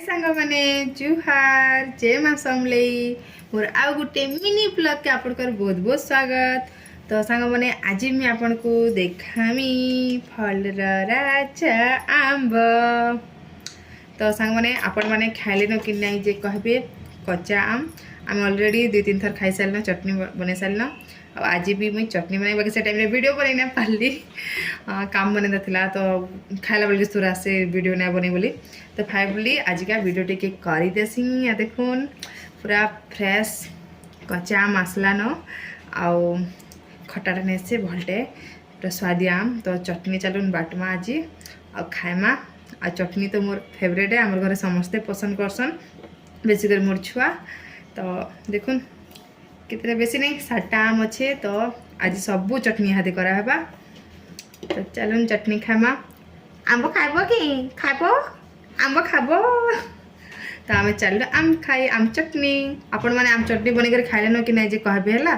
सांग माने जुहार जय माँ समलई मोर आउ गुटे मिनी ब्लॉग के आपनकर बहुत बहुत स्वागत। तो सांग माने आज मैं आपन को देखामी फलर राजा आंब। तो सांग माने आपण माने खाइले न कि नहीं जे कहबे कच्चा आम आम ऑलरेडी 2-3 थर खाई सारना चटनी बने सारना। आज भी मुझे चटनी बनाई बाकी से टाइम वीडियो बन ना पार्ली काम बने ना तो खाला बेल थोड़ा से वीडियो ना बने बोली तो फाइवली आज का वीडियो टे कर देसी या देखुन पूरा फ्रेश कच्चा आम आसला न आउ खटाटा नहीं से भलटे पूरा स्वादिया आम तो चटनी चलुन बाटमा आज आ खाएमा आ चटनी तो मोर फेवरेट है आम घर समस्ते पसंद करसन बेसिकर मोर छुआ तो देखुन कितने बेसी नहीं 7टा आम अच्छे तो आज सबू चटनी हाथी कराबा तो चलन चटनी खामा आंब खाइब कि खाइब आंब खाब तो आम चल आम खाई आम चटनी आपण मैंने आम चटनी बन कर खाइले न कि नहीं जे कहबे है